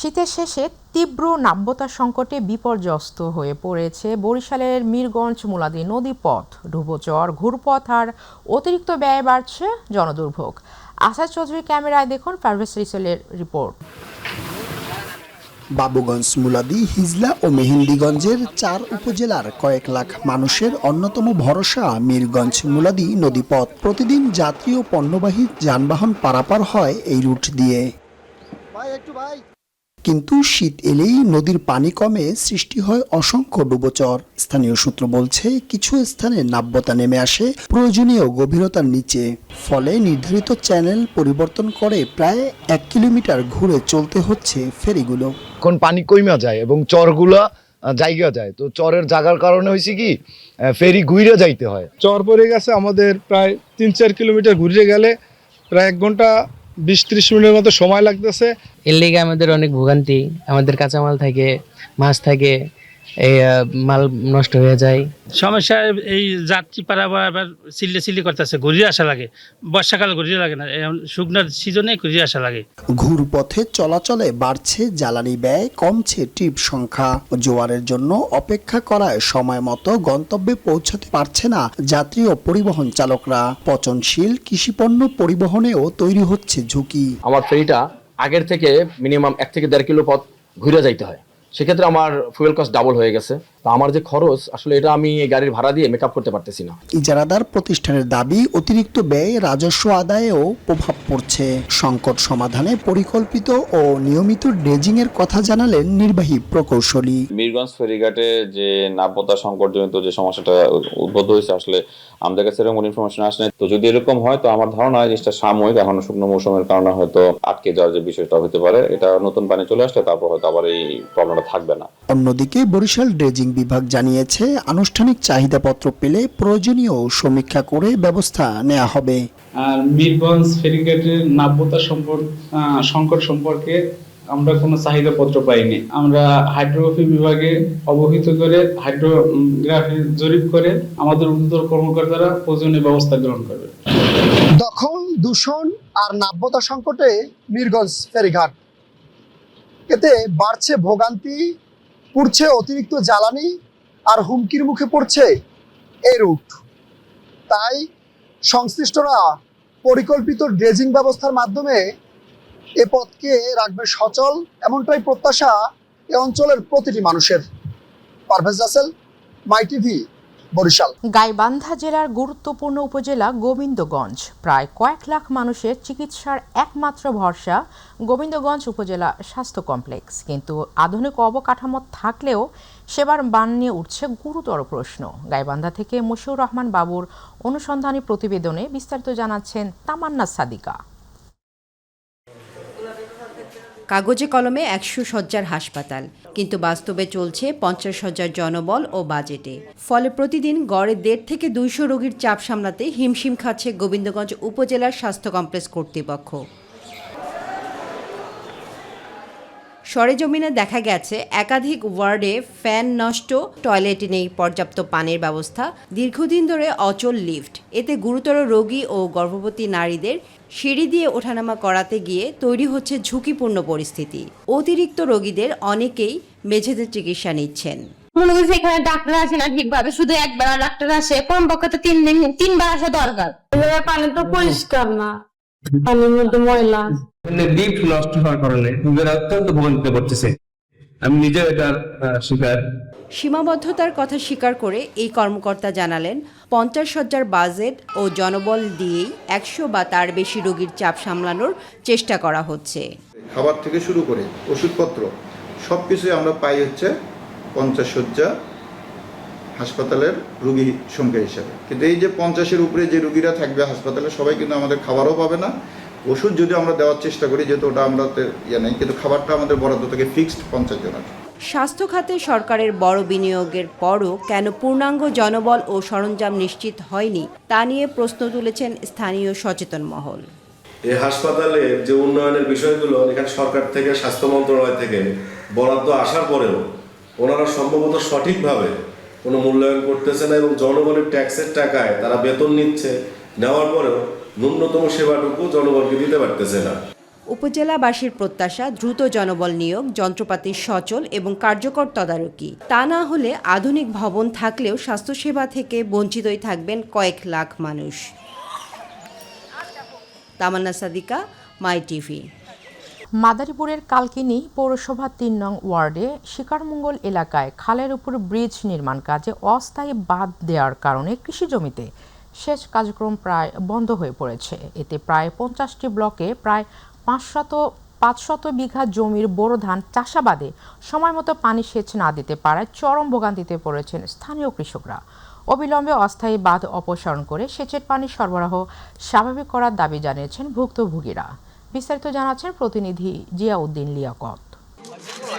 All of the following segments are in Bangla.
শীতের শেষে তীব্র নাব্যতা সংকটে বিপর্যস্ত হয়ে পড়েছে বরিশালের মিরগঞ্জ মুলাদী নদীপথ। ডুবোচর, ঘুরপথ আর অতিরিক্ত ব্যয় বাড়ছে জনদুর্ভোগ। আসাদ চৌধুরী ক্যামেরায় দেখুন পারভেজ রিসেলের রিপোর্ট। বাবুগঞ্জ, মুলাদী, হিজলা ও মেহেন্দিগঞ্জের ৪ উপজেলার কয়েক লাখ মানুষের অন্যতম ভরসা মিরগঞ্জ মুলাদী নদীপথ। প্রতিদিন যাত্রী ও পণ্যবাহী যানবাহন পারাপার হয় এই রুট দিয়ে। কিন্তু শীত এলেই নদীর পানি কমে, সৃষ্টি হয় অসংখ্য ডুবোচর। স্থানীয় সূত্র বলছে, কিছু স্থানে নাব্যতা নেমে আসে প্রয়োজনীয় গভীরতার নিচে। ফলে নির্ধারিত চ্যানেল পরিবর্তন করে প্রায় ১ কিলোমিটার ঘুরে চলতে হচ্ছে ফেরিগুলো। এখন পানি কইমা যায় এবং চরগুলা জায়গা যায়, তো চরের জায়গার কারণে হয়েছে কি ফেরি ঘুরে যাইতে হয়। চর পড়ে গেছে আমাদের প্রায় ৩-৪ কিলোমিটার ঘুরে গেলে প্রায় ১ ঘন্টা ২০-৩০ মিনিটের মতো সময় লাগতেছে। এর লেগে আমাদের অনেক ভোগান্তি, আমাদের কাঁচামাল থাকে, মাছ থাকে, এই মাল নষ্ট হয়ে যায়। সমস্যা এই যাত্রী পারাবার আবার চিল্লি করতেছে, ঘুরিয়ে আসা লাগে। বর্ষাকাল ঘুরিয়ে লাগে না, শুকনার সিজনে ঘুরিয়ে আসা লাগে। ঘুরপথে চলাচলে বাড়ছে জ্বালানি ব্যয়, কমছে ট্রিপ সংখ্যা। জোয়ারের জন্য অপেক্ষা করায় সময় মতো গন্তব্যে পৌঁছাতে পারছে না যাত্রী ও পরিবহন চালকরা। পচনশীল কৃষিপণ্য পরিবহনেও তৈরি হচ্ছে ঝুঁকি। আমার ফেরিটা আগের থেকে মিনিমাম ১ থেকে ১.৫ কিলো পথ ঘুরে যাইতে হয়। সেক্ষেত্রে আমার ফুয়েল কস্ট ডাবল হয়ে গেছে। তো আমার যে খরচ, আসলে এটা আমি গাড়ির ভাড়া দিয়ে মেকআপ করতে পারতেছি না। ইজারাদার প্রতিষ্ঠানের দাবি, অতিরিক্ত ব্যয় রাজস্ব আদায়েও প্রভাব পড়ছে। সংকট সমাধানে পরিকল্পিত ও নিয়মিত ড্রেজিং এর কথা জানালেন নির্বাহী প্রকৌশলী। মিরগঞ্জ ফেরিঘাটে যে নাব্যতা সংকটজনিত যে সমস্যাটা উদ্ভূত হয়েছে, আসলে আমাদের কাছে এরকম ইনফরমেশন আসে নাই। তো যদি এরকম হয়, তো আমার ধারণা জিনিসটা সাময়িক, এখন শুকনো মৌসুমের কারণে হয়তো আটকে যাওয়ার যে বিষয়টা হতে পারে, এটা নতুন পানি চলে আসলে তারপর হয়তো আবার এই প্রবলেমটা থাকবে না। অন্যদিকে বরিশাল ড্রেজিং বিভাগ জানিয়েছে, আনুষ্ঠানিক চাহিদাপত্র পেলে প্রয়োজনীয় সমীক্ষা করে ব্যবস্থা নেওয়া হবে। আর মিরগঞ্জ ফেরিঘাটের নাব্যতা সংকট সম্পর্কে আমরা কোনো চাহিদাপত্র পাইনি। আমরা হাইড্রোগ্রাফি বিভাগে অবহিত করে হাইড্রোগ্রাফি জরিপ করে আমাদের ঊর্ধ্বতন কর্মকর্তারা প্রয়োজনীয় ব্যবস্থা গ্রহণ করবে। দখল, দূষণ আর নাব্যতা সংকটে মিরগঞ্জ ফেরিঘাট, এতে বাড়ছে ভোগান্তি, পুড়ছে অতিরিক্ত জ্বালানি আর হুমকির মুখে পড়ছে এই রুট। তাই সংশ্লিষ্টরা পরিকল্পিত ড্রেজিং ব্যবস্থার মাধ্যমে এ পথকে রাখবে সচল, এমনটাই প্রত্যাশা এ অঞ্চলের প্রতিটি মানুষের। পারভেজ রাসেল, মাই টিভি, বরিশাল। গাইবান্ধা জেলার গুরুত্বপূর্ণ উপজেলা গোবিন্দগঞ্জ। প্রায় কয়েক লাখ মানুষের চিকিৎসার একমাত্র ভরসা গোবিন্দগঞ্জ উপজেলা স্বাস্থ্য কমপ্লেক্স। কিন্তু আধুনিক অবকাঠামো থাকলেও সেবার মান নিয়ে উঠছে গুরুতর প্রশ্ন। গাইবান্ধা থেকে মশিউর রহমান বাবুর অনুসন্ধানী প্রতিবেদনে বিস্তারিত জানাচ্ছেন তামান্না সাদিকা। কাগজে কলমে ১০০ শয্যার হাসপাতাল, কিন্তু বাস্তবে চলছে ৫০ শয্যার জনবল ও বাজেটে। ফলে প্রতিদিন গড়ে ১৫০ থেকে ২০০ রোগীর চাপ সামলাতে হিমশিম খাচ্ছে গোবিন্দগঞ্জ উপজেলার স্বাস্থ্য কমপ্লেক্স কর্তৃপক্ষ। সরেজমিনে দেখা গেছে, একাধিক ওয়ার্ডে ফ্যান নষ্ট, টয়লেটে নেই পর্যাপ্ত পানির ব্যবস্থা, দীর্ঘদিন ধরে অচল লিফট। এতে গুরুতর রোগী ও গর্ভবতী নারীদের সিঁড়ি দিয়ে ওঠানামা করাতে গিয়ে তৈরি হচ্ছে ঝুঁকিপূর্ণ পরিস্থিতি। অতিরিক্ত রোগীদের অনেকেই মেঝেতে চিকিৎসা নিচ্ছেন। মনে করছি এখানে ডাক্তার আসে না ঠিকভাবে, শুধু একবার ডাক্তার আসে, কমপক্ষে তো ৩বার আসা দরকার। পানি তো পরিষ্কার না, পানির মধ্যে ময়লা। লিফট নষ্ট হওয়ার কারণে রোগীরা অত্যন্ত ভোগান্তিতে পড়তেছে। আমি নিজেও এটার শিকার। সীমাবদ্ধতার কথা স্বীকার করে এই কর্মকর্তা জানালেন, ৫০ শয্যার বাজেট ও জনবল দিয়েই ১০০ বা তার বেশি রোগীর চাপ সামলানোর চেষ্টা করা হচ্ছে। খাবার থেকে শুরু করে ওষুধপত্র সবকিছুই আমরা পাই হচ্ছে ৫০ শয্যা হাসপাতালের রোগী সংখ্যা হিসাবে। কিন্তু এই যে ৫০-এর উপরে যে রোগীরা থাকবে হাসপাতালে, সবাই কিন্তু আমাদের খাবারও পাবে না। ওষুধ যদি আমরা দেওয়ার চেষ্টা করি, যেহেতু ওটা আমরা নেই, কিন্তু খাবারটা আমাদের বরাদ্দ থেকে ফিক্সড ৫০ জনের। স্বাস্থ্য খাতে সরকারের বড় বিনিয়োগের পরও কেন পূর্ণাঙ্গ জনবল ও সরঞ্জাম নিশ্চিত হয়নি, তা নিয়ে প্রশ্ন তুলেছেন স্থানীয় সচেতন মহল। এই হাসপাতালের যে উন্নয়নের বিষয়গুলো এখানে সরকার থেকে, স্বাস্থ্য মন্ত্রণালয় থেকে বরাদ্দ আসার পরেও ওনারা সম্ভবত সঠিকভাবে কোনো মূল্যায়ন করতেছে না, এবং জনগণের ট্যাক্সের টাকায় তারা বেতন নিচ্ছে, নেওয়ার পরেও ন্যূনতম সেবাটুকু জনগণকে দিতে পারতেছে না। উপজেলাবাসীর প্রত্যাশা দ্রুত জনবল নিয়োগ, যন্ত্রপাতির সচল এবং কার্যকর তদারকি। তা না হলে আধুনিক ভবন থাকলেও স্বাস্থ্যসেবা থেকে বঞ্চিতই থাকবেন কয়েক লাখ মানুষ। তামান্না সাদিকা, মাই টিভি। মাদারীপুরের কালকিনি পৌরসভা ৩ নং ওয়ার্ডে শিকারমঙ্গল এলাকায় খালের উপর ব্রিজ নির্মাণ কাজে অস্থায়ী বাঁধ দেওয়ার কারণে কৃষি জমিতে সেচ কার্যক্রম প্রায় বন্ধ হয়ে পড়েছে। এতে প্রায় 50টি ব্লকে প্রায় 500 বিঘা জমির বোরো ধান চাষাবাদে সময়মতো পানি সেচ না দিতে পারায় চরম ভোগান্তিতে পড়েছেন স্থানীয় কৃষকরা। অবিলম্বে অস্থায়ী বাঁধ অপসারণ করে সেচের পানি সরবরাহ স্বাভাবিক করার দাবি জানিয়েছেন ভুক্তভোগীরা। বিস্তারিত জানাচ্ছেন প্রতিনিধি জিয়াউদ্দিন লিয়াকত।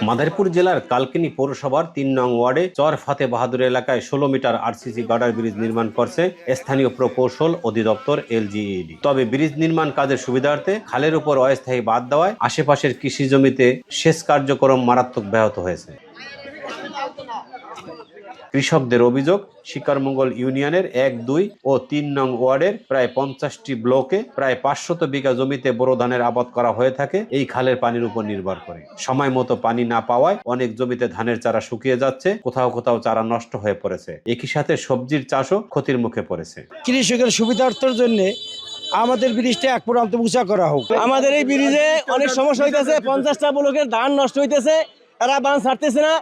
মাদারীপুর জেলার কালকিনি পৌরসভার 3 নং ওয়ার্ডে চর ফাতে বাহাদুর এলাকায় 16 মিটার আরসিসি গার্ডার ব্রিজ নির্মাণ করছে স্থানীয় প্রকৌশল অধিদপ্তর এলজিইডি। তবে ব্রিজ নির্মাণ কাজের সুবিধার্থে খালের উপর অস্থায়ী বাঁধ দেওয়ায় আশেপাশের কৃষি জমিতে সেচ কার্যক্রম মারাত্মক ব্যাহত হয়েছে। কৃষকদের অভিযোগ, শিকারমঙ্গল ইউনিয়নের 1, 2 ও 3 নং ওয়ার্ডের প্রায় 50টি ব্লকে প্রায় 500 বিঘা জমিতে বোরো ধানের আবাদ করা হয়ে থাকে এই খালের পানির উপর নির্ভর করে। সময় মতো পানি না পাওয়ায় অনেক জমিতে ধানের চারা শুকিয়ে যাচ্ছে, কোথাও কোথাও চারা নষ্ট হয়ে পড়েছে। একই সাথে সবজির চাষও ক্ষতির মুখে পড়েছে। কৃষকের সুবিধার্থের জন্য আমাদের ব্রিজটা এক প্রান্ত উঁচা করা হোক। আমাদের এই ব্রিজে অনেক সমস্যা হইতেছে, 50টা ব্লকের ধান নষ্ট হইতেছে, এরা বান ছাড়তেছে না।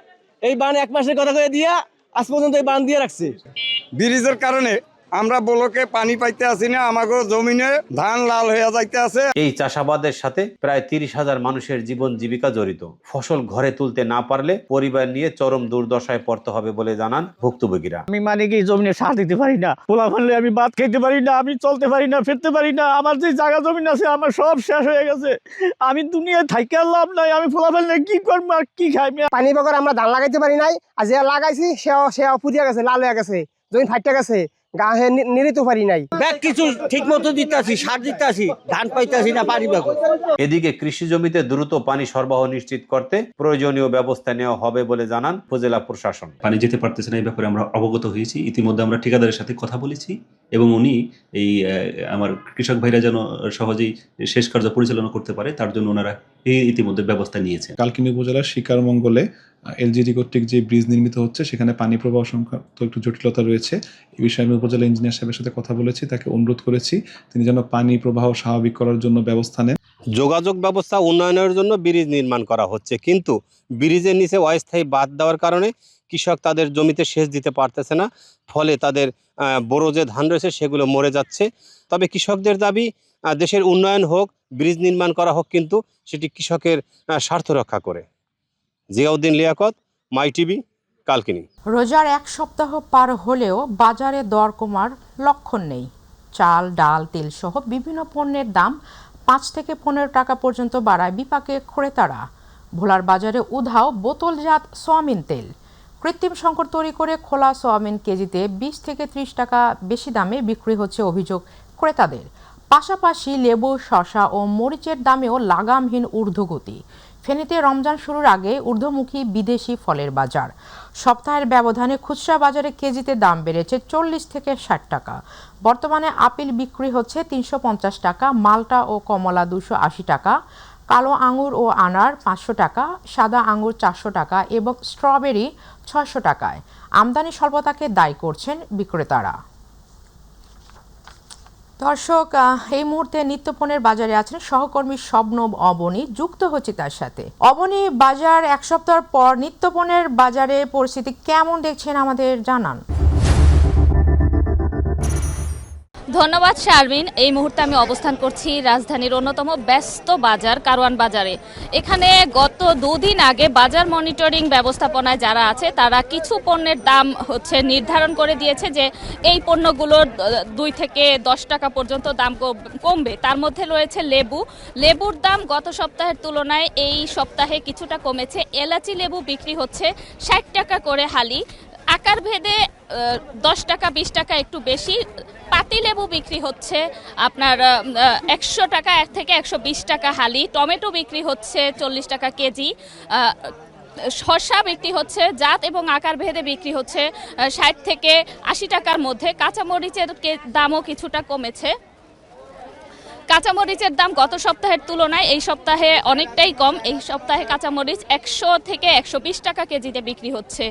এই বান 1 মাসের কথা করে দিয়া আজ পর্যন্ত এই বান দিয়ে রাখছে। ব্রিজের কারণে আমরা ব্লকে পানি পাইতে আসি না, আমাকে জমিনে ধান লাল হয়ে যাইতে আছে। এই চাষাবাদের সাথে প্রায় 30,000 মানুষের জীবন জীবিকা জড়িত। ফসল ঘরে তুলতে না পারলে পরিবার নিয়ে চরম দুর্দশায় পড়তে হবে বলে জানান ভুক্তভোগীরা। আমি মানে কি জমিনে সার দিতে পারি না, পোলা ফেললে আমি ভাত খেতে পারি না, আমি চলতে পারি না, ফিরতে পারি না। আমার যে জায়গা জমিন আছে আমার সব শেষ হয়ে গেছে। আমি দুনিয়ায় থাইকে লাভ নাই, আমি পোলা ফেললে কি করবো আর কি খাই। পানি বগর আমরা ধান লাগাইতে পারি নাই, আর যে লাগাইছি সেও পুড়িয়া গেছে, লাল হয়ে গেছে, জমি ফাইটে গেছে, গায়ে নিরিতে পারি নাই। ব্যাগ কিছু ঠিক মতো দিতে আসি, সার দিতে আসি, ধান পাইতে আসি না পানি ব্যাগ। এদিকে কৃষি জমিতে দ্রুত পানি সরবরাহ নিশ্চিত করতে প্রয়োজনীয় ব্যবস্থা নেওয়া হবে বলে জানান উপজেলা প্রশাসন। পানি যেতে পারতেছে না এই ব্যাপারে আমরা অবগত হয়েছি। ইতিমধ্যে আমরা ঠিকাদারের সাথে কথা বলেছি এবং উনি এই আমার কৃষক ভাইরা যেন সহজেই শেষ কার্য পরিচালনা করতে পারে তার জন্য ওনারা ইতিমধ্যে ব্যবস্থা নিয়েছে। কালকিনি উপজেলার শিকারমঙ্গলে এলজিডি কর্তৃক যে ব্রিজ নির্মিত হচ্ছে সেখানে পানি প্রবাহ সংক্রান্ত একটু জটিলতা রয়েছে। এই বিষয়ে আমি উপজেলা ইঞ্জিনিয়ার সাহেবের সাথে কথা বলেছি, তাকে অনুরোধ করেছি তিনি যেন পানি প্রবাহ স্বাভাবিক করার জন্য ব্যবস্থা নেন। যোগাযোগ ব্যবস্থা উন্নয়নের জন্য ব্রিজ নির্মাণ করা হচ্ছে, কিন্তু ব্রিজের নিচে অস্থায়ী বাঁধ দেওয়ার কারণে কৃষক তাদের জমিতে সেচ দিতে পারতেছে না, ফলে তাদের বোরো যে ধান রয়েছে সেগুলো মরে যাচ্ছে। তবে কৃষকদের দাবি দেশের উন্নয়ন হোক, ব্রিজ নির্মাণ করা হোক, কিন্তু সেটি কৃষকের স্বার্থ রক্ষা করে। জিয়াউদ্দিন লিয়াকত, মাই টিভি, কালকিনি। রোজার 1 সপ্তাহ পার হলেও বাজারে দর কমার লক্ষণ নেই। চাল, ডাল, তেল সহ বিভিন্ন পণ্যের দাম 5 থেকে 15 টাকা পর্যন্ত বাড়ায় বিপাকে ক্রেতারা। ভোলার বাজারে উধাও বোতলজাত সোয়াবিন তেল। কৃত্রিম সংকট তৈরি করে খোলা সোয়াবিন কেজিতে 20 থেকে 30 টাকা বেশি দামে বিক্রি হচ্ছে অভিযোগ ক্রেতাদের। পাশাপাশি লেবু, শসা ও মরিচের দামেও লাগামহীন ঊর্ধ্বগতি। ফেনীতে রমজান শুরুর আগে ঊর্ধ্বমুখী বিদেশি ফলের বাজার। সপ্তাহের ব্যবধানে খুচরা বাজারে কেজিতে দাম বেড়েছে 40 থেকে 60 টাকা। বর্তমানে আপেল বিক্রি হচ্ছে 350 টাকা, মাল্টা ও কমলা 280 টাকা, কালো আঙুর ও আনার 500 টাকা, সাদা আঙুর 400 টাকা এবং স্ট্রবেরি 600 টাকায়। আমদানি স্বল্পতাকে দায়ী করছেন বিক্রেতারা। দর্শক, এই মুহূর্তে নিত্যপণ্যের বাজারে আছেন সহকর্মী শবনম অবনী, যুক্ত হচ্ছে তার সাথে। অবনী, বাজার 1 সপ্তাহ পর নিত্যপণ্যের বাজারে পরিস্থিতি কেমন দেখছেন আমাদের জানান। ধন্যবাদ শারমিন। এই মুহূর্তে আমি অবস্থান করছি রাজধানীর অন্যতম ব্যস্ত বাজার কারওয়ান বাজারে। এখানে গত 2 দিন আগে বাজার মনিটরিং ব্যবস্থাপনায় যারা আছে তারা কিছু পণ্যের দাম নির্ধারণ করে দিয়েছে যে এই পণ্যগুলোর 2 থেকে 10 টাকা পর্যন্ত দাম কমবে। তার মধ্যে রয়েছে লেবুর দাম গত সপ্তাহের তুলনায় এই সপ্তাহে কিছুটা কমেছে। এলাচি লেবু বিক্রি হচ্ছে 60 টাকা করে হালি, আকার ভেদে 10 টাকা 20 টাকা একটু বেশি। পাতি লেবু বিক্রি হচ্ছে আপনার 100 টাকা থেকে 120 টাকা হালি। টমেটো বিক্রি হচ্ছে 40 টাকা কেজি। শসা বিক্রি হচ্ছে জাত এবং আকার ভেদে বিক্রি হচ্ছে 60 থেকে 80 টাকার মধ্যে। কাঁচামরিচের দামও কিছুটা কমেছে। কাঁচামরিচের দাম গত সপ্তাহের তুলনায় এই সপ্তাহে অনেকটাই কম। এই সপ্তাহে কাঁচামরিচ 100 থেকে 120 টাকা কেজিতে বিক্রি হচ্ছে।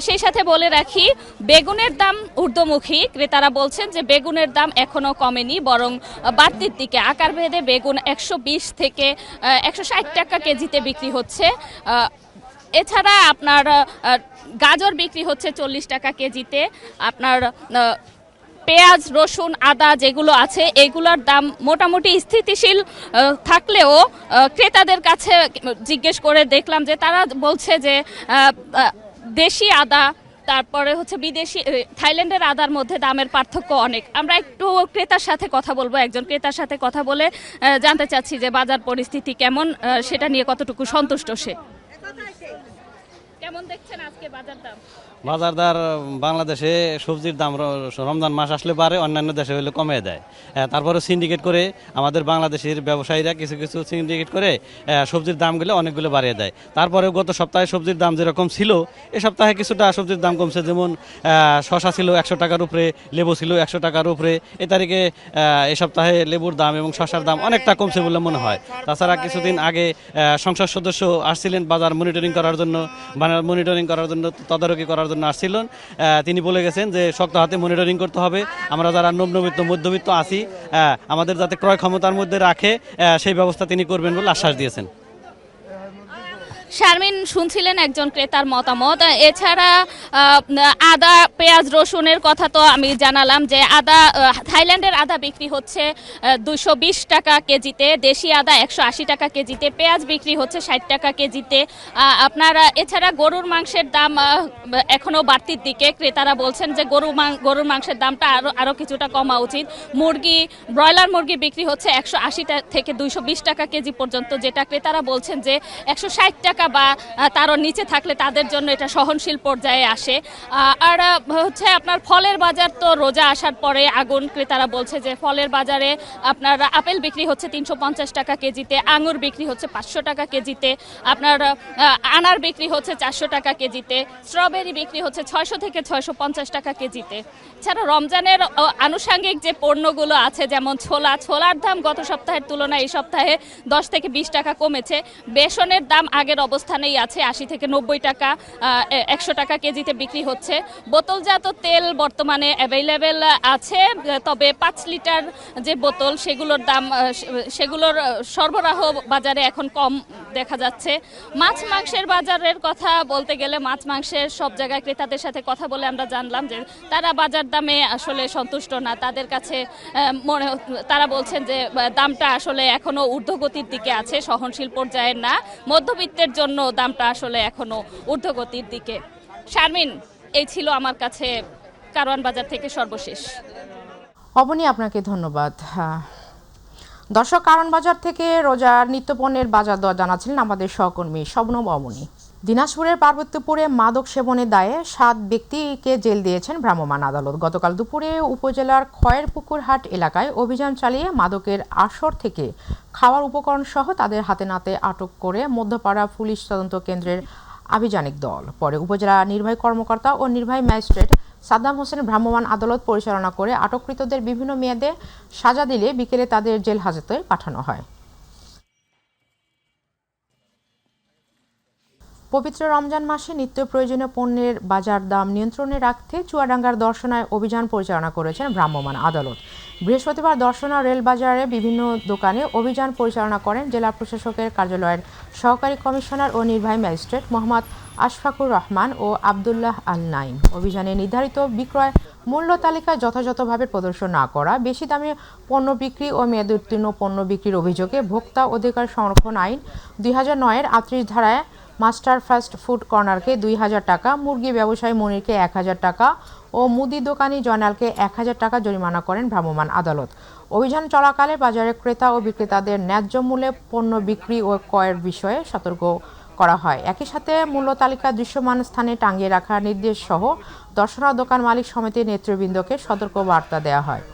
সেই সাথে বলে রাখি, বেগুনের দাম ঊর্ধ্বমুখী। ক্রেতারা বলছেন যে বেগুনের দাম এখনো কমেনি, বরং বাড়তির দিকে। আকারভেদে বেগুন 120 থেকে 160 টাকা কেজিতে বিক্রি হচ্ছে। এছাড়া আপনার গাজর বিক্রি হচ্ছে 40 টাকা কেজিতে। আপনার পেঁয়াজ, রসুন, আদা যেগুলো আছে এগুলোর দাম মোটামুটি স্থিতিশীল থাকলেও ক্রেতাদের কাছে জিজ্ঞেস করে দেখলাম যে তারা বলছে যে দেশি আদা, তারপরে হচ্ছে বিদেশি থাইল্যান্ডের আদার মধ্যে দামের পার্থক্য অনেক। আমরা একটু ক্রেতার সাথে কথা বলবো, একজন ক্রেতার সাথে কথা বলে জানতে চাচ্ছি যে বাজার পরিস্থিতি কেমন, সেটা নিয়ে কতটুকু সন্তুষ্ট সে। কেমন দেখছেন আজকে বাজার দাম? বাজার দর বাংলাদেশে সবজির দাম রমজান মাস আসলে বাড়ে, অন্যান্য দেশে হলে কমে দেয়। তারপরে সিন্ডিকেট করে আমাদের বাংলাদেশের ব্যবসায়ীরা কিছু কিছু সিন্ডিকেট করে সবজির দামগুলো অনেকগুলো বাড়িয়ে দেয়। তারপরে গত সপ্তাহে সবজির দাম যেরকম ছিল, এ সপ্তাহে কিছুটা সবজির দাম কমছে। যেমন শসা ছিল 100 টাকার উপরে, লেবু ছিল 100 টাকার উপরে। এ তারিখে এ সপ্তাহে লেবুর দাম এবং শসার দাম অনেকটা কমছে বলে মনে হয়। তাছাড়া কিছুদিন আগে সংসদ সদস্য আসছিলেন বাজার মনিটরিং করার জন্য, তদারকি করার জন্য আসছিলেন। তিনি বলে গেছেন যে শক্ত হাতে মনিটরিং করতে হবে। আমরা যারা নিম্নবিত্ত মধ্যবিত্ত আছি, আমাদের যাতে ক্রয় ক্ষমতার মধ্যে রাখে সেই ব্যবস্থা তিনি করবেন বলে আশ্বাস দিয়েছেন। শারমিন শুনছিলেন একজন ক্রেতার মতামত। এছাড়া আদা, পেঁয়াজ, রসুনের কথা তো আমি জানালাম যে আদা, থাইল্যান্ডের আদা বিক্রি হচ্ছে 220 টাকা কেজিতে, দেশি আদা 180 টাকা কেজিতে, পেঁয়াজ বিক্রি হচ্ছে 60 টাকা কেজিতে। আপনারা এছাড়া গরুর মাংসের দাম এখনো বাড়তির দিকে। ক্রেতারা বলছেন যে গরুর মাংসের দামটা আরো কিছুটা কমা উচিত। মুরগি, ব্রয়লার মুরগি বিক্রি হচ্ছে 180 থেকে 220 টাকা কেজি পর্যন্ত, যেটা ক্রেতারা বলছেন যে 160 টাকা বা তারও নিচে থাকলে তাদের জন্য এটা সহনশীল পর্যায়ে আসে। আর হচ্ছে আপনার ফলের বাজার তো রোজা আসার পরে আগুন। ক্রেতারা বলছে যে ফলের বাজারে আপনার আপেল বিক্রি হচ্ছে 350 টাকা কেজিতে, আঙুর বিক্রি হচ্ছে 500 টাকা কেজিতে, আপনার আনার বিক্রি হচ্ছে 400 টাকা কেজিতে, স্ট্রবেরি বিক্রি হচ্ছে 600 থেকে 650 টাকা কেজিতে। এছাড়া রমজানের আনুষঙ্গিক যে পণ্যগুলো আছে, যেমন ছোলার দাম গত সপ্তাহের তুলনায় এই সপ্তাহে 10 থেকে 20 টাকা কমেছে। বেসনের দাম আগের অবস্থানেই আছে, 80 থেকে 90 টাকা, 100 টাকা কেজিতে বিক্রি হচ্ছে। বোতলজাত তেল বর্তমানে অ্যাভেলেবেল আছে, তবে 5 লিটার যে বোতল সেগুলোর দাম, সেগুলোর সরবরাহ বাজারে এখন কম দেখা যাচ্ছে। মাছ মাংসের বাজারের কথা বলতে গেলে মাছ মাংসের সব জায়গায় ক্রেতাদের সাথে কথা বলে আমরা জানলাম যে তারা বাজার দামে আসলে সন্তুষ্ট না। তাদের কাছে তারা বলছেন যে দামটা আসলে এখনো ঊর্ধ্বগতির দিকে আছে, সহনশীল পর্যায়ের না। মধ্যবিত্তের জন্য দামটা আসলে এখনো ঊর্ধ্বগতির দিকে। শারমিন, এই ছিল আমার কাছে কারওয়ান বাজার থেকে সর্বশেষ। অবনী, আপনাকে ধন্যবাদ। দর্শক, কারওয়ান বাজার থেকে রোজার নিত্যপণ্যের বাজার দর জানাচ্ছিলেন আমাদের সহকর্মী শবনম অবনী। দিনাজপুরের পার্বতীপুরে মাদক সেবনের দায়ে 7 ব্যক্তিকে জেল দিয়েছেন ভ্রাম্যমাণ আদালত। গতকাল দুপুরে উপজেলার খয়েরপুকুরহাট এলাকায় অভিযান চালিয়ে মাদকের আসর থেকে খাওয়ার উপকরণ সহ তাদের হাতে নাতে আটক করে মধ্যপাড়া পুলিশ তদন্ত কেন্দ্রের আভিযানিক দল। পরে উপজেলা নির্বাহী কর্মকর্তা ও নির্বাহী ম্যাজিস্ট্রেট সাদ্দাম হোসেন ভ্রাম্যমাণ আদালত পরিচালনা করে আটককৃতদের বিভিন্ন মেয়াদে সাজা দিলে বিকেলে তাদের জেল হাজতে পাঠানো হয়। পবিত্র রমজান মাসে নিত্য প্রয়োজনীয় পণ্যের বাজার দাম নিয়ন্ত্রণে রাখতে চুয়াডাঙ্গার দর্শনায় অভিযান পরিচালনা করেছেন ভ্রাম্যমাণ আদালত। বৃহস্পতিবার দর্শনা রেলবাজারে বিভিন্ন দোকানে অভিযান পরিচালনা করেন জেলা প্রশাসকের কার্যালয়ের সহকারী কমিশনার ও নির্বাহী ম্যাজিস্ট্রেট মোহাম্মদ আশফাকুর রহমান ও আবদুল্লাহ আল নাইম। অভিযানে নির্ধারিত বিক্রয় মূল্য তালিকায় যথাযথভাবে প্রদর্শন না করা, বেশি দামে পণ্য বিক্রি ও মেয়াদ উত্তীর্ণ পণ্য বিক্রির অভিযোগে ভোক্তা অধিকার সংরক্ষণ আইন 2009-এর 38 ধারায় মাস্টার ফাস্ট ফুড কর্নারকে 2000 টাকা, মুরগি ব্যবসায়ী মনিরকে 1000 টাকা ও মুদি দোকানি জয়নালকে 1000 টাকা জরিমানা করেন ভ্রাম্যমাণ আদালত। অভিযান চলাকালে বাজারে ক্রেতা ও বিক্রেতাদের ন্যায্য মূল্যে পণ্য বিক্রি ও ক্রয়ের বিষয়ে সতর্ক করা হয়। একই সাথে মূল্য তালিকা দৃশ্যমান স্থানে টাঙিয়ে রাখার নির্দেশ সহ দর্শনা দোকান মালিক সমিতির নেতৃবৃন্দকে সতর্ক বার্তা দেওয়া হয়।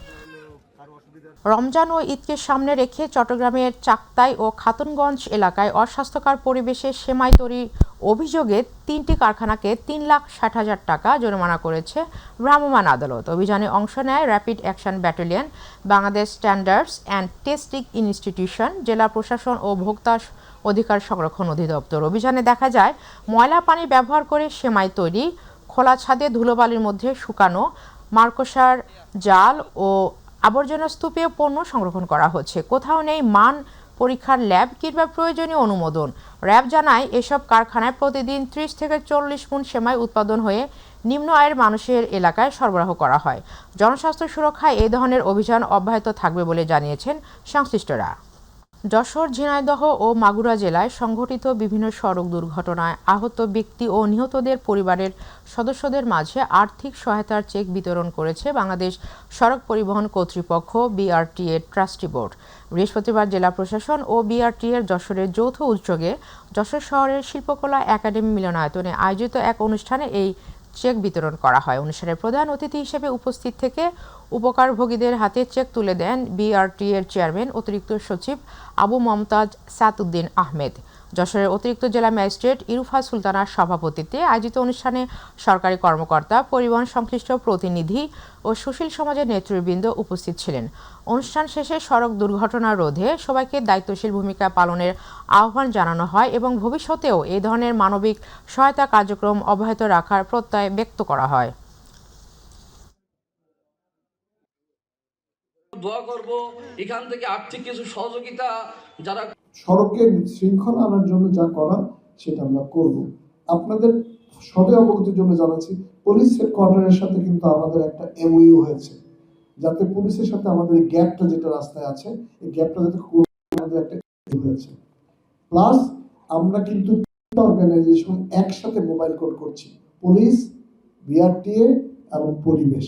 রমজান ও ঈদকে সামনে রেখে চট্টগ্রামের চাকতাই ও খাতুনগঞ্জ এলাকায় অস্বাস্থ্যকর পরিবেশে সেমাই তৈরির অভিযোগে 3টি কারখানাকে 3,60,000 টাকা জরিমানা করেছে ভ্রাম্যমাণ আদালত। অভিযানে অংশ নেয় rapid action battalion, Bangladesh standards and testing institution, জেলা প্রশাসন ও ভোক্তা অধিকার সংরক্ষণ অধিদপ্তর। অভিযানে দেখা যায় ময়লা পানি ব্যবহার করে সেমাই তৈরি, খোলা ছাদে ধুলোবালির মধ্যে শুকানো, মার্কোসার জাল ও আবর্জনা স্তূপে পণ্য সংরক্ষণ করা হচ্ছে। কোথাও নেই মান পরীক্ষার ল্যাব কিংবা প্রয়োজনীয় অনুমোদন। র্যাব জানায় এসব কারখানায় প্রতিদিন 30 থেকে 40 মণ সেমাই উৎপাদন হয়ে নিম্ন আয়ের মানুষের এলাকায় সরবরাহ করা হয়। জনস্বাস্থ্য সুরক্ষায় এই ধরনের অভিযান অব্যাহত থাকবে বলে জানিয়েছেন সংশ্লিষ্টরা। যশোর, ঝিনাইদহ ও মাগুরা জেলায় সংঘটিত বিভিন্ন সড়ক দুর্ঘটনায় আহত ব্যক্তি ও নিহতদের পরিবারের সদস্যদের মাঝে আর্থিক সহায়তার চেক বিতরণ করেছে বাংলাদেশ সড়ক পরিবহন কর্তৃপক্ষ BRTA ট্রাস্টি বোর্ড। বৃহস্পতিবার জেলা প্রশাসন ও BRTA এর যশোরের যৌথ উদ্যোগে যশোর শহরের শিল্পকলা একাডেমি মিলনায়তনে আয়োজিত এক অনুষ্ঠানে এই চেক বিতরণ করা হয়। অনুষ্ঠানে প্রধান অতিথি হিসেবে উপস্থিত থেকে উপকারভোগীদের হাতে চেক তুলে দেন BRTA এর চেয়ারম্যান অতিরিক্ত সচিব আবু মমতাজ সাদউদ্দিন আহমেদ। যশোরের অতিরিক্ত জেলা ম্যাজিস্ট্রেট ইরফা সুলতানার সভাপতিত্বে আয়োজিত অনুষ্ঠানে সরকারি কর্মকর্তা, পরিবহন সংশ্লিষ্ট প্রতিনিধি ও সুশীল সমাজের নেতৃবৃন্দ উপস্থিত ছিলেন। অনুষ্ঠান শেষে সড়ক দুর্ঘটনা রোধে সবাইকে দায়িত্বশীল ভূমিকা পালনের আহ্বান জানানো হয় এবং ভবিষ্যতেও এই ধরনের মানবিক সহায়তা কার্যক্রম অব্যাহত রাখার প্রত্যয় ব্যক্ত করা হয়। দোয়া করব এখান থেকে আর্থিক কিছু সহযোগিতা যারা সড়কের শৃঙ্খলা আনার জন্য যা করা সেটা আমরা করব। আপনাদের সবে অবগতির জন্য জানাচ্ছি, পুলিশ হেডকোয়ার্টারের সাথে কিন্তু আমাদের একটা MOU হয়েছে, যাতে পুলিশের সাথে আমাদের এই গ্যাপটা যেটা রাস্তায় আছে এই গ্যাপটা যাতে আমাদের একটা হয়েছে। প্লাস আমরা কিন্তু অর্গানাইজেশন একসাথে মোবাইল কোড করছি, পুলিশ, BRTA এবং পরিবেশ,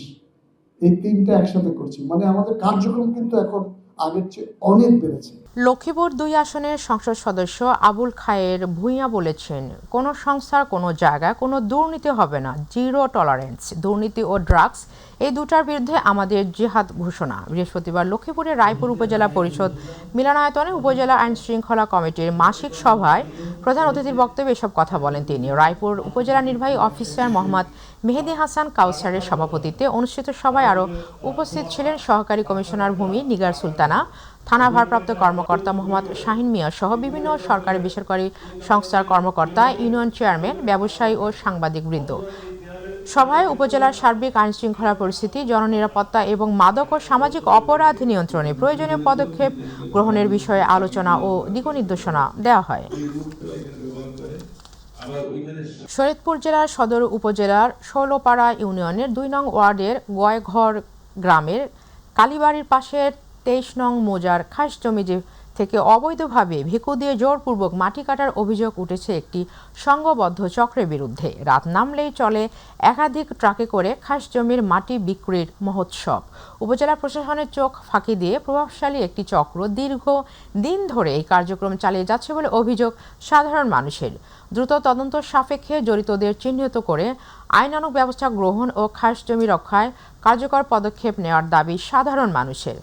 এই তিনটা একসাথে করছি। মানে আমাদের কার্যক্রম কিন্তু এখন আগের চেয়ে অনেক বেড়েছে। লক্ষ্মীপুর 2 আসনের সংসদ সদস্য আবুল খায়ের ভূঁইয়া বলেছেন, কোনো সংস্থার কোনো জায়গায় কোনো দুর্নীতি হবে না, জিরো টলারেন্স। দুর্নীতি ও ড্রাগস এই দুটার বিরুদ্ধে আমাদের জিহাদ ঘোষণা। বৃহস্পতিবার লক্ষ্মীপুরের রায়পুর উপজেলা পরিষদ মিলনায়তনে উপজেলা আইন শৃঙ্খলা কমিটির মাসিক সভায় প্রধান অতিথির বক্তব্যে এসব কথা বলেন তিনি। রায়পুর উপজেলা নির্বাহী অফিসার মোহাম্মদ মেহেদি হাসান কাউসারের সভাপতিত্বে অনুষ্ঠিত সভায় আরও উপস্থিত ছিলেন সহকারী কমিশনার ভূমি নিগার সুলতানা, থানা ভারপ্রাপ্ত কর্মকর্তা মোহাম্মদ শাহিন মিয়া সহ বিভিন্ন সরকারি বেসরকারি সংস্থার কর্মকর্তা, ইউনিয়ন চেয়ারম্যান, ব্যবসায়ী ও সাংবাদিকবৃন্দ। সভায় উপজেলার সার্বিক আইন শৃঙ্খলা পরিস্থিতি, জননিরাপত্তা এবং মাদক ও সামাজিক অপরাধ নিয়ন্ত্রণে প্রয়োজনীয় পদক্ষেপ গ্রহণের বিষয়ে আলোচনা ও দিকনির্দেশনা দেওয়া হয়। শরীয়তপুর জেলার সদর উপজেলার শৈলপাড়া ইউনিয়নের 2 নং ওয়ার্ডের গয়ঘর গ্রামের কালীবাড়ির পাশের 23 নং মৌজার খাস জমি থেকে অবৈধভাবে ভিকু দিয়ে জোরপূর্বক মাটি কাটার অভিযোগ উঠেছে একটি সংঘবদ্ধ চক্রের বিরুদ্ধে। রাত নামলেই চলে একাধিক ট্রাকে করে খাস জমির মাটি বিক্রির মহোৎসব। উপজেলা প্রশাসনের চোখ ফাঁকি দিয়ে প্রভাবশালী একটি চক্র দীর্ঘ দিন ধরে এই কার্যক্রম চালিয়ে যাচ্ছে বলে অভিযোগ সাধারণ মানুষের। দ্রুত তদন্ত সাপেক্ষে জড়িতদের চিহ্নিত করে আইনানুগ ব্যবস্থা গ্রহণ ও খাস জমি রক্ষায় কার্যকর পদক্ষেপ নেওয়ার দাবি সাধারণ মানুষের।